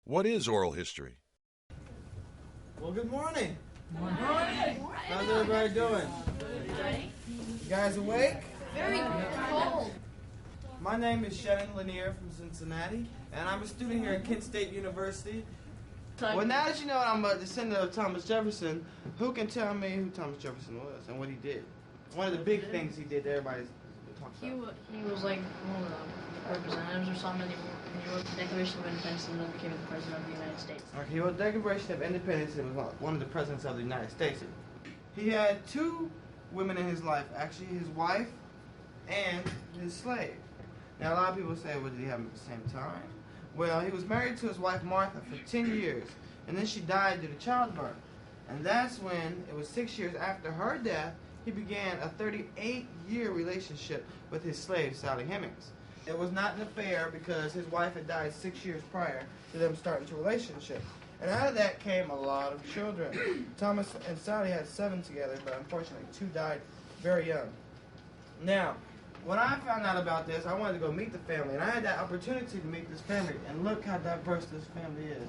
What is oral history? Well, good morning. Good morning. How's everybody doing? You guys awake? Very cold. My name is Shannon Lanier from Cincinnati, and I'm a student here at Kent State University. Well, now that you know I'm a descendant of Thomas Jefferson, who can tell me who Thomas Jefferson was and what he did? One of the big things he did that everybody talks about. He was like one of the representatives or something, and he wrote the Declaration of Independence and then became the President of the United States. Okay, he wrote the Declaration of Independence and was one of the presidents of the United States. He had two women in his life, actually, his wife and his slave. Now, a lot of people say, well, did he have them at the same time? Well, he was married to his wife, Martha, for 10 years, and then she died due to childbirth. And that's when, it was 6 years after her death, he began a 38-year relationship with his slave, Sally Hemings. It was not an affair because his wife had died 6 years prior to them starting a relationship. And out of that came a lot of children. Thomas and Sally had 7 together, but unfortunately 2 died very young. Now, when I found out about this, I wanted to go meet the family, and I had that opportunity to meet this family, and look how diverse this family is.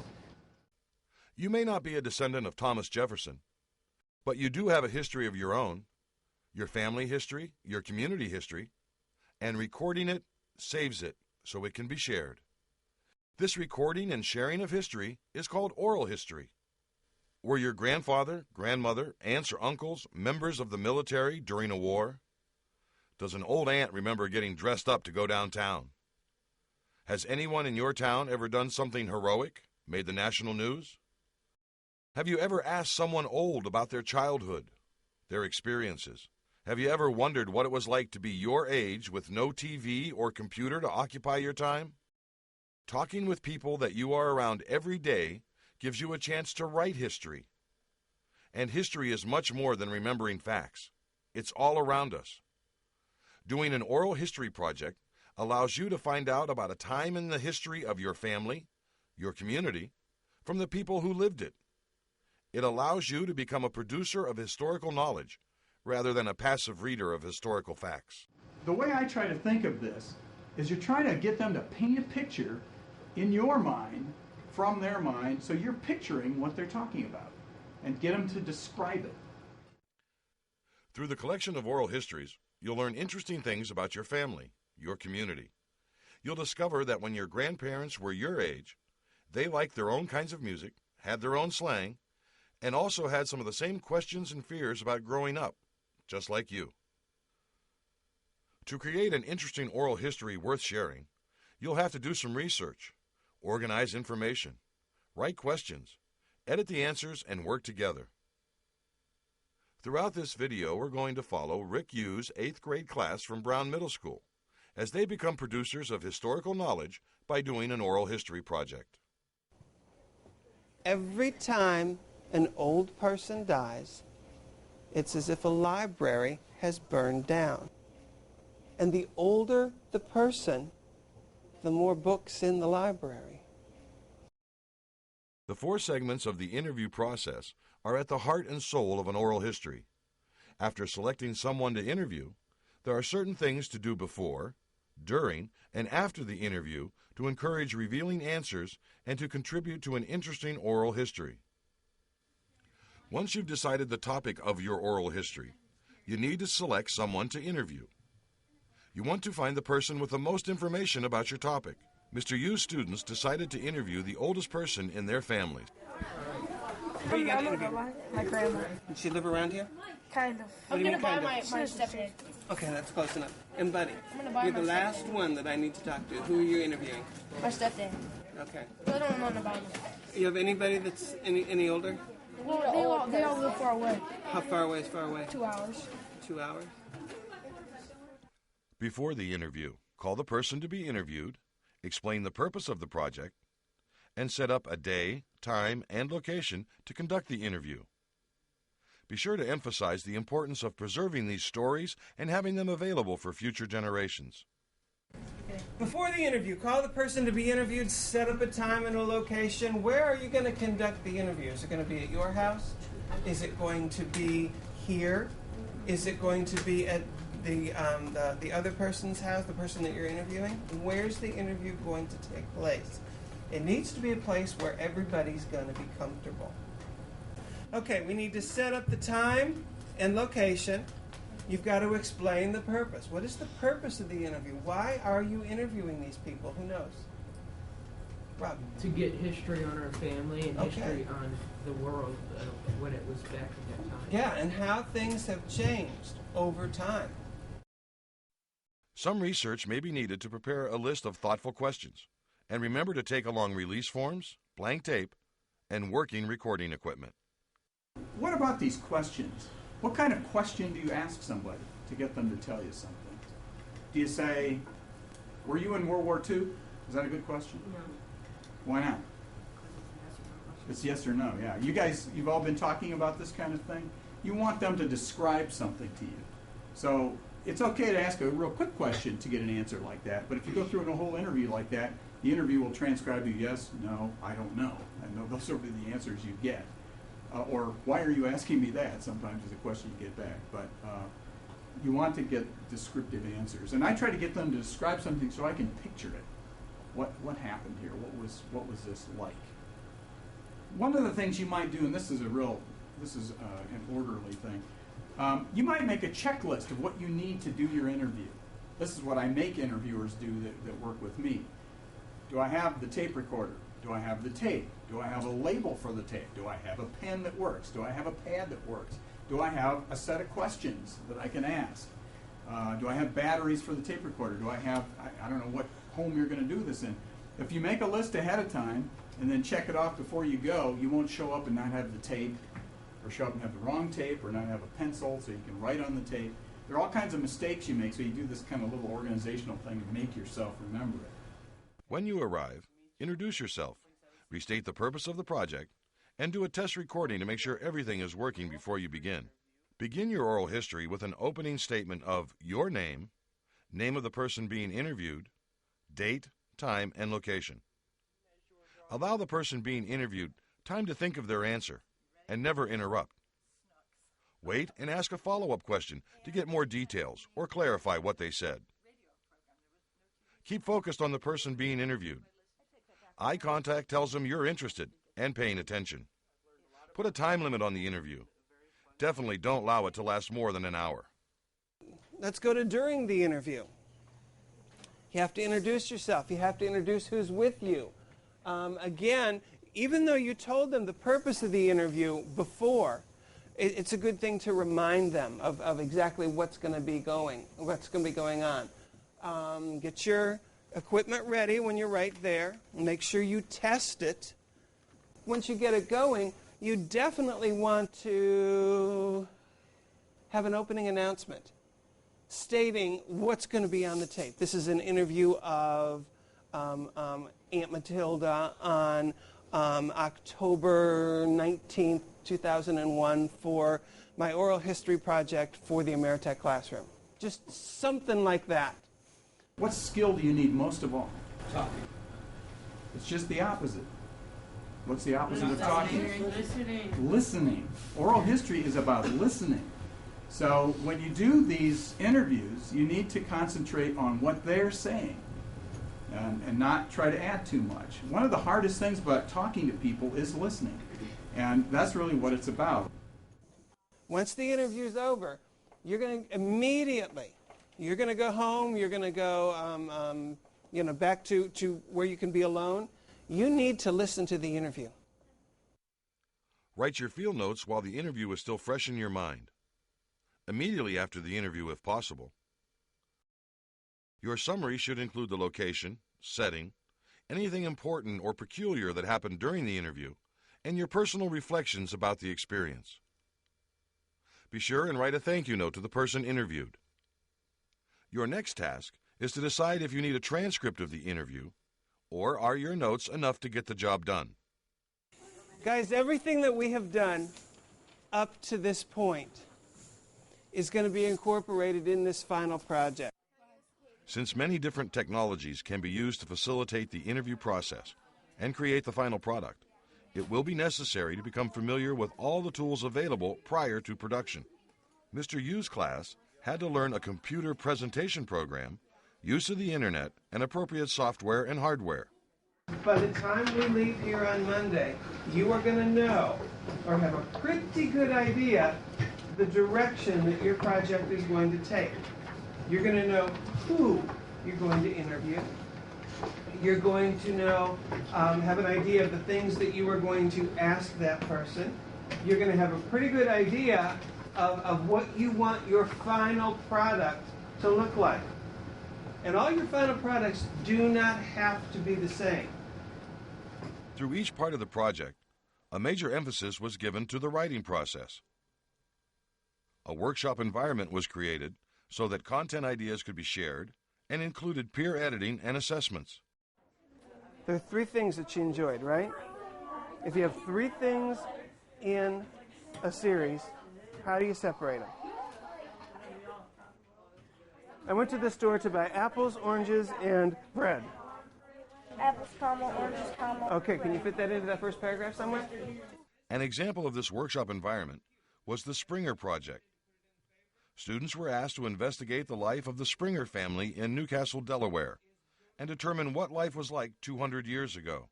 You may not be a descendant of Thomas Jefferson, but you do have a history of your own, your family history, your community history, and recording it saves it so it can be shared. This recording and sharing of history is called oral history. Were your grandfather, grandmother, aunts or uncles members of the military during a war? Does an old aunt remember getting dressed up to go downtown? Has anyone in your town ever done something heroic, made the national news? Have you ever asked someone old about their childhood, their experiences? Have you ever wondered what it was like to be your age with no TV or computer to occupy your time? Talking with people that you are around every day gives you a chance to write history. And history is much more than remembering facts. It's all around us. Doing an oral history project allows you to find out about a time in the history of your family, your community, from the people who lived it. It allows you to become a producer of historical knowledge rather than a passive reader of historical facts. The way I try to think of this is you're trying to get them to paint a picture in your mind from their mind, so you're picturing what they're talking about and get them to describe it. Through the collection of oral histories, you'll learn interesting things about your family, your community. You'll discover that when your grandparents were your age, they liked their own kinds of music, had their own slang, and also had some of the same questions and fears about growing up, just like you. To create an interesting oral history worth sharing, you'll have to do some research, organize information, write questions, edit the answers, and work together. Throughout this video, we're going to follow Rick Yu's 8th grade class from Brown Middle School as they become producers of historical knowledge by doing an oral history project. Every time an old person dies, it's as if a library has burned down. And the older the person, the more books in the library. The 4 segments of the interview process are at the heart and soul of an oral history. After selecting someone to interview, there are certain things to do before, during, and after the interview to encourage revealing answers and to contribute to an interesting oral history. Once you've decided the topic of your oral history, you need to select someone to interview. You want to find the person with the most information about your topic. Mr. Yu's students decided to interview the oldest person in their family. Who are you going to interview? My grandma. Does she live around here? Kind of. What do you mean, kind of? My stepdad. Okay, that's close enough. And Buddy, buy you're the my last one that I need to talk to. Who are you interviewing? My stepdad. Okay. I don't know about him. You have anybody that's any older? Well, they all live far away. How far away is far away? 2 hours. 2 hours? Before the interview, call the person to be interviewed, explain the purpose of the project, and set up a day, time, and location to conduct the interview. Be sure to emphasize the importance of preserving these stories and having them available for future generations. Before the interview, call the person to be interviewed, set up a time and a location. Where are you going to conduct the interview? Is it going to be at your house? Is it going to be here? Is it going to be at the other person's house, the person that you're interviewing? Where's the interview going to take place? It needs to be a place where everybody's going to be comfortable. Okay, we need to set up the time and location. You've got to explain the purpose. What is the purpose of the interview? Why are you interviewing these people? Who knows? Rob? To get history on our family and Okay. history on the world when it was back at that time. Yeah, and how things have changed over time. Some research may be needed to prepare a list of thoughtful questions. And remember to take along release forms, blank tape, and working recording equipment. What about these questions? What kind of question do you ask somebody to get them to tell you something? Do you say, were you in World War II? Is that a good question? No. Why not? It's yes or no, yeah. You guys, you've all been talking about this kind of thing. You want them to describe something to you. So it's okay to ask a real quick question to get an answer like that, but if you go through a whole interview like that, the interview will transcribe you yes, no, I don't know. And those will be the answers you get. Or why are you asking me that? Sometimes is a question you get back. But you want to get descriptive answers. And I try to get them to describe something so I can picture it. What happened here? What was this like? One of the things you might do, and this is an orderly thing, you might make a checklist of what you need to do your interview. This is what I make interviewers do that work with me. Do I have the tape recorder? Do I have the tape? Do I have a label for the tape? Do I have a pen that works? Do I have a pad that works? Do I have a set of questions that I can ask? Do I have batteries for the tape recorder? Do I have, I don't know what home you're going to do this in. If you make a list ahead of time and then check it off before you go, you won't show up and not have the tape, or show up and have the wrong tape, or not have a pencil so you can write on the tape. There are all kinds of mistakes you make, so you do this kind of little organizational thing to make yourself remember it. When you arrive, introduce yourself, restate the purpose of the project, and do a test recording to make sure everything is working before you begin. Begin your oral history with an opening statement of your name, name of the person being interviewed, date, time, and location. Allow the person being interviewed time to think of their answer, and never interrupt. Wait and ask a follow-up question to get more details or clarify what they said. Keep focused on the person being interviewed. Eye contact tells them you're interested and paying attention. Put a time limit on the interview. Definitely don't allow it to last more than an hour. Let's go to during the interview. You have to introduce yourself. You have to introduce who's with you. Again, even though you told them the purpose of the interview before, it's a good thing to remind them of exactly what's going to be going on. Get your equipment ready when you're right there. Make sure you test it. Once you get it going, you definitely want to have an opening announcement stating what's going to be on the tape. This is an interview of Aunt Matilda on October 19th, 2001 for my oral history project for the Ameritech classroom. Just something like that. What skill do you need most of all? Talking. It's just the opposite. What's the opposite of talking? Listening. Listening. Oral history is about listening. So when you do these interviews, you need to concentrate on what they're saying and not try to add too much. One of the hardest things about talking to people is listening. And that's really what it's about. Once the interview's over, you're going to immediately, you're going to go home, you're going to go back to where you can be alone. You need to listen to the interview. Write your field notes while the interview is still fresh in your mind. Immediately after the interview, if possible. Your summary should include the location, setting, anything important or peculiar that happened during the interview, and your personal reflections about the experience. Be sure and write a thank you note to the person interviewed. Your next task is to decide if you need a transcript of the interview, or are your notes enough to get the job done. Guys, everything that we have done up to this point is going to be incorporated in this final project. Since many different technologies can be used to facilitate the interview process and create the final product, it will be necessary to become familiar with all the tools available prior to production. Mr. Yu's class had to learn a computer presentation program, use of the internet, and appropriate software and hardware. by the time we leave here on Monday, you are going to know or have a pretty good idea the direction that your project is going to take. You're going to know who you're going to interview. You're going to know, have an idea of the things that you are going to ask that person. You're going to have a pretty good idea of what you want your final product to look like. And all your final products do not have to be the same. Through each part of the project, a major emphasis was given to the writing process. A workshop environment was created so that content ideas could be shared and included peer editing and assessments. There are three things that you enjoyed, right? If you have three things in a series, how do you separate them? I went to the store to buy apples, oranges, and bread. Apples, comma, oranges, comma. Okay, can you fit that into that first paragraph somewhere? An example of this workshop environment was the Springer Project. Students were asked to investigate the life of the Springer family in Newcastle, Delaware, and determine what life was like 200 years ago.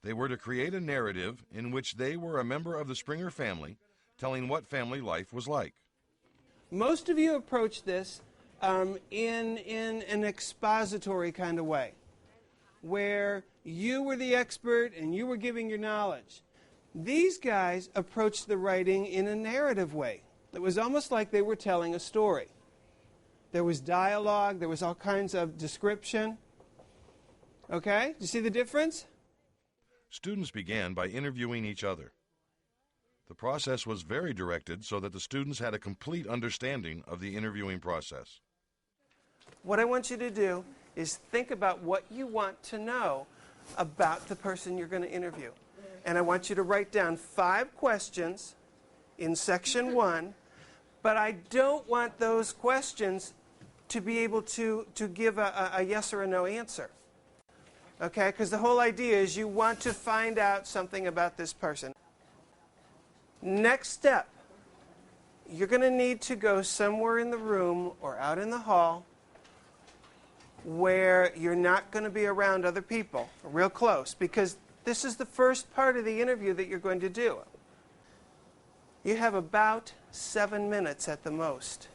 They were to create a narrative in which they were a member of the Springer family, telling what family life was like. Most of you approach this in an expository kind of way, where you were the expert and you were giving your knowledge. These guys approached the writing in a narrative way. It was almost like they were telling a story. There was dialogue, there was all kinds of description. Okay? Do you see the difference? Students began by interviewing each other. The process was very directed so that the students had a complete understanding of the interviewing process. What I want you to do is think about what you want to know about the person you're going to interview. And I want you to write down 5 questions in section 1, but I don't want those questions to be able to give a yes or a no answer. Okay? Because the whole idea is you want to find out something about this person. Next step, you're going to need to go somewhere in the room or out in the hall where you're not going to be around other people, real close, because this is the first part of the interview that you're going to do. You have about 7 minutes at the most.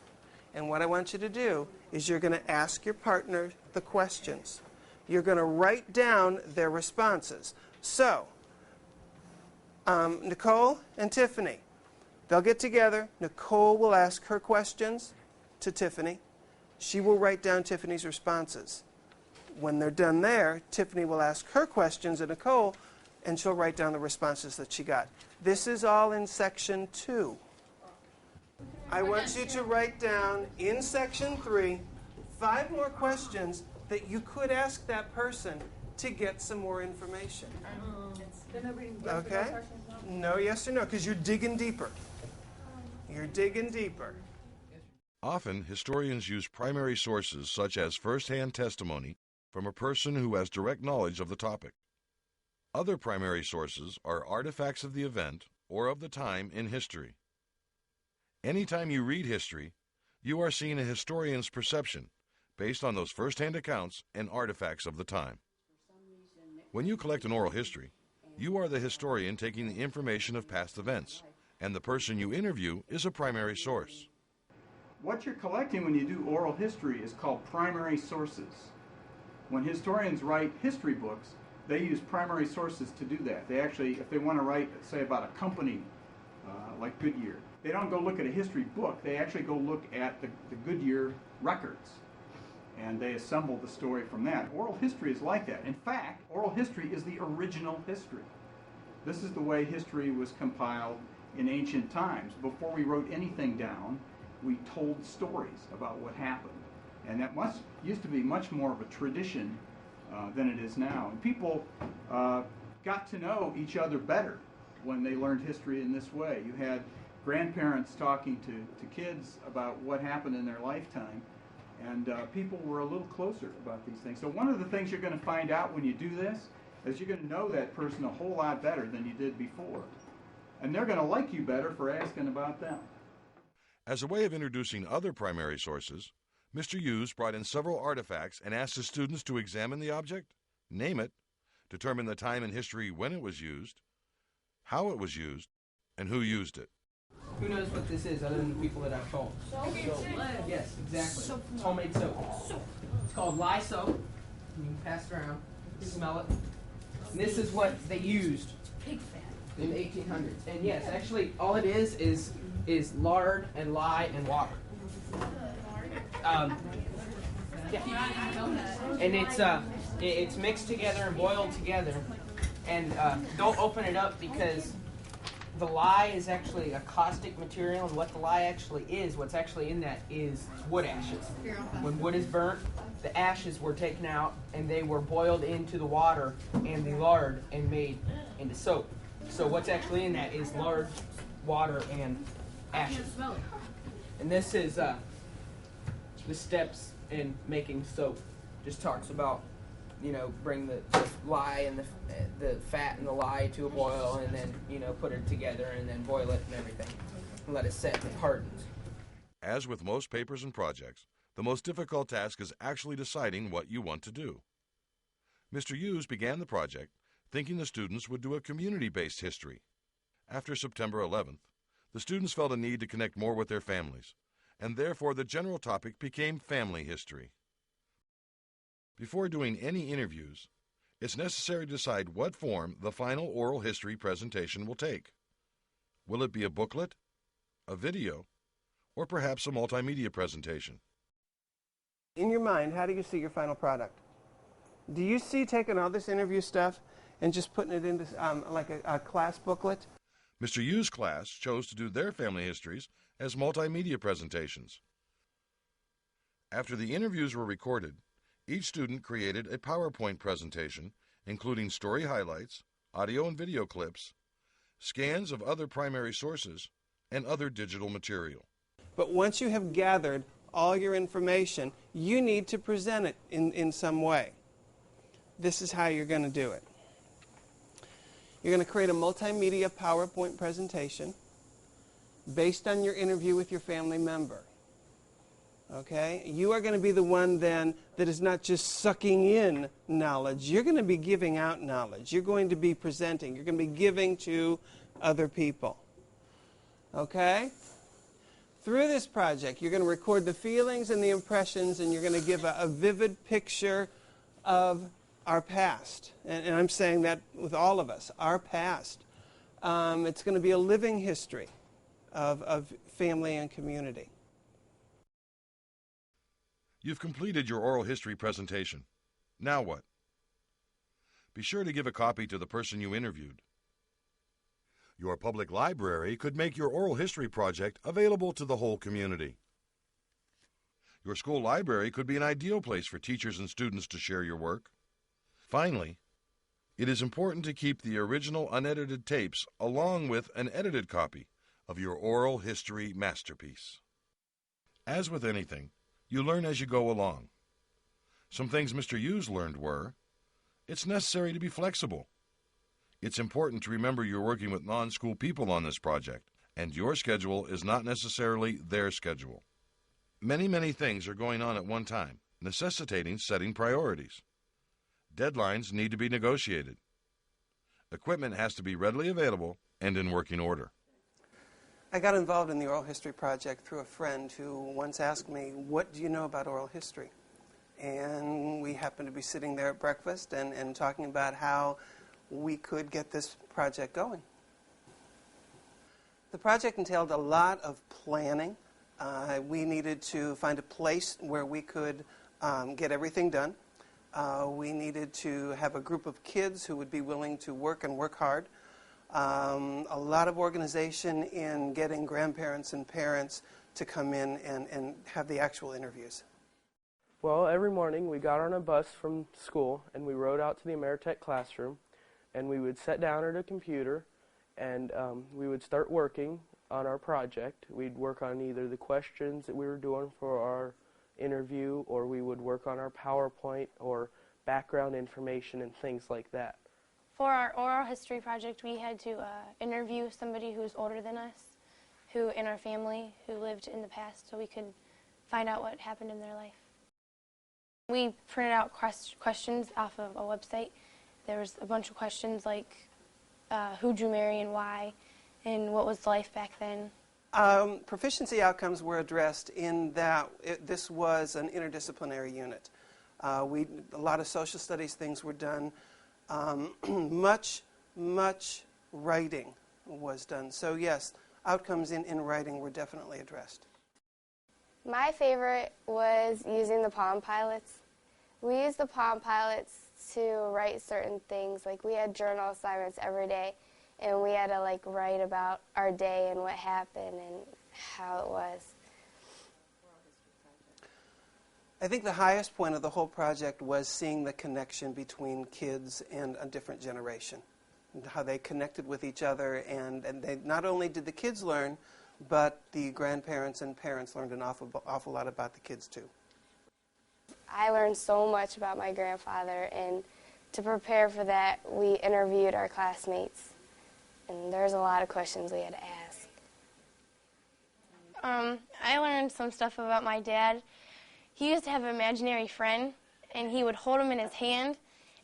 And what I want you to do is you're going to ask your partner the questions. You're going to write down their responses. So, Nicole and Tiffany, they'll get together. Nicole will ask her questions to Tiffany. She will write down Tiffany's responses. When they're done there, Tiffany will ask her questions to Nicole, and she'll write down the responses that she got. This is all in section 2. I want you to write down in section 3 5 more questions that you could ask that person to get some more information. Okay? No, yes or no, because you're digging deeper. You're digging deeper. Often, historians use primary sources such as first-hand testimony from a person who has direct knowledge of the topic. Other primary sources are artifacts of the event or of the time in history. Anytime you read history, you are seeing a historian's perception based on those first-hand accounts and artifacts of the time. When you collect an oral history, you are the historian taking the information of past events, and the person you interview is a primary source. What you're collecting when you do oral history is called primary sources. When historians write history books, they use primary sources to do that. They actually, if they want to write, say, about a company like Goodyear, they don't go look at a history book. They actually go look at the Goodyear records, and they assemble the story from that. Oral history is like that. In fact, oral history is the original history. This is the way history was compiled in ancient times. Before we wrote anything down, we told stories about what happened. And that used to be much more of a tradition than it is now. And people got to know each other better when they learned history in this way. You had grandparents talking to kids about what happened in their lifetime, and people were a little closer about these things. So one of the things you're going to find out when you do this is you're going to know that person a whole lot better than you did before. And they're going to like you better for asking about them. As a way of introducing other primary sources, Mr. Hughes brought in several artifacts and asked his students to examine the object name it, determine the time in history when it was used, how it was used, and who used it. Who knows what this is other than the people that I've told? Soap. Yes, exactly. It's homemade soap. It's called lye soap. You can pass it around, smell it. And this is what they used Pig fat. in the 1800s. And yes, actually, all it is lard and lye and water. Yeah. And it's mixed together and boiled together. And don't open it up because the lye is actually a caustic material, and what the lye actually is, what's actually in that is wood ashes. When wood is burnt, the ashes were taken out and they were boiled into the water and the lard and made into soap. So what's actually in that is lard, water, and ashes. And this is the steps in making soap. Just talks about, bring the lye and the fat and the lye to a boil, and then, put it together and then boil it and everything. And let it set and it hardens. As with most papers and projects, the most difficult task is actually deciding what you want to do. Mr. Hughes began the project thinking the students would do a community-based history. After September 11th, the students felt a need to connect more with their families, and therefore the general topic became family history. Before doing any interviews, it's necessary to decide what form the final oral history presentation will take. Will it be a booklet, a video, or perhaps a multimedia presentation? In your mind, how do you see your final product? Do you see taking all this interview stuff and just putting it into like a class booklet? Mr. Hughes' class chose to do their family histories as multimedia presentations. After the interviews were recorded, each student created a PowerPoint presentation, including story highlights, audio and video clips, scans of other primary sources, and other digital material. But once you have gathered all your information, you need to present it in some way. This is how you're going to do it. You're going to create a multimedia PowerPoint presentation based on your interview with your family member. Okay? You are going to be the one then that is not just sucking in knowledge. You're going to be giving out knowledge. You're going to be presenting. You're going to be giving to other people. Okay? Through this project, you're going to record the feelings and the impressions, and you're going to give a vivid picture of our past. And I'm saying that with all of us, our past. It's going to be a living history of family and community. You've completed your oral history presentation. Now what? Be sure to give a copy to the person you interviewed. Your public library could make your oral history project available to the whole community. Your school library could be an ideal place for teachers and students to share your work. Finally, it is important to keep the original unedited tapes along with an edited copy of your oral history masterpiece. As with anything, you learn as you go along. Some things Mr. Hughes learned were, it's necessary to be flexible. It's important to remember you're working with non-school people on this project, and your schedule is not necessarily their schedule. Many things are going on at one time, necessitating setting priorities. Deadlines need to be negotiated. Equipment has to be readily available and in working order. I got involved in the oral history project through a friend who once asked me, what do you know about oral history? And we happened to be sitting there at breakfast and talking about how we could get this project going. The project entailed a lot of planning. We needed to find a place where we could get everything done. We needed to have a group of kids who would be willing to work and work hard. A lot of organization in getting grandparents and parents to come in and have the actual interviews. Well, every morning we got on a bus from school and we rode out to the Ameritech classroom, and we would sit down at a computer and we would start working on our project. We'd work on either the questions that we were doing for our interview, or we would work on our PowerPoint or background information and things like that. For our oral history project, we had to interview somebody who's older than us, who in our family, who lived in the past, so we could find out what happened in their life. We printed out questions off of a website. There was a bunch of questions like who'd you marry and why, and what was life back then. Proficiency outcomes were addressed in that this was an interdisciplinary unit. A lot of social studies things were done. Much writing was done. So yes, outcomes in writing were definitely addressed. My favorite was using the Palm Pilots. We used the Palm Pilots to write certain things. Like we had journal assignments every day, and we had to write about our day and what happened and how it was. I think the highest point of the whole project was seeing the connection between kids and a different generation, and how they connected with each other, and they not only did the kids learn, but the grandparents and parents learned an awful lot about the kids too. I learned so much about my grandfather, and to prepare for that, we interviewed our classmates, and there's a lot of questions we had to ask. I learned some stuff about my dad. He used to have an imaginary friend, and he would hold him in his hand,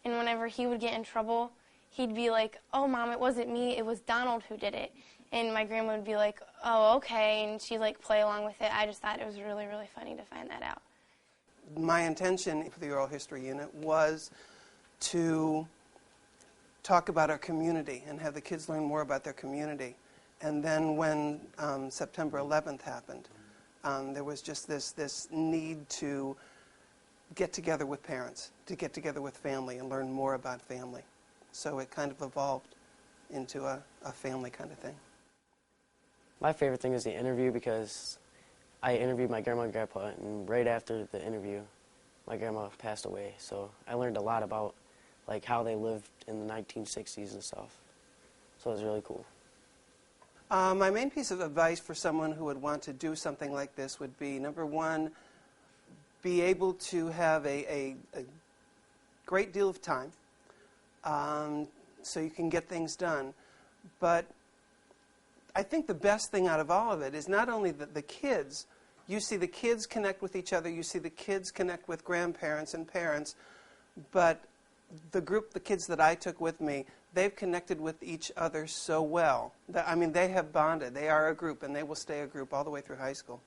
and whenever he would get in trouble, he'd be like, "Oh, Mom, it wasn't me, it was Donald who did it." And my grandma would be like, "Oh, okay," and she'd play along with it. I just thought it was really, really funny to find that out. My intention for the oral history unit was to talk about our community and have the kids learn more about their community. And then when September 11th happened, there was just this need to get together with parents, to get together with family and learn more about family. So it kind of evolved into a family kind of thing. My favorite thing is the interview because I interviewed my grandma and grandpa, and right after the interview, my grandma passed away. So I learned a lot about how they lived in the 1960s and stuff. So it was really cool. My main piece of advice for someone who would want to do something like this would be, number one, be able to have a great deal of time so you can get things done. But I think the best thing out of all of it is not only the kids. You see the kids connect with each other, you see the kids connect with grandparents and parents, but the kids that I took with me, they've connected with each other so well. I mean, they have bonded. They are a group, and they will stay a group all the way through high school.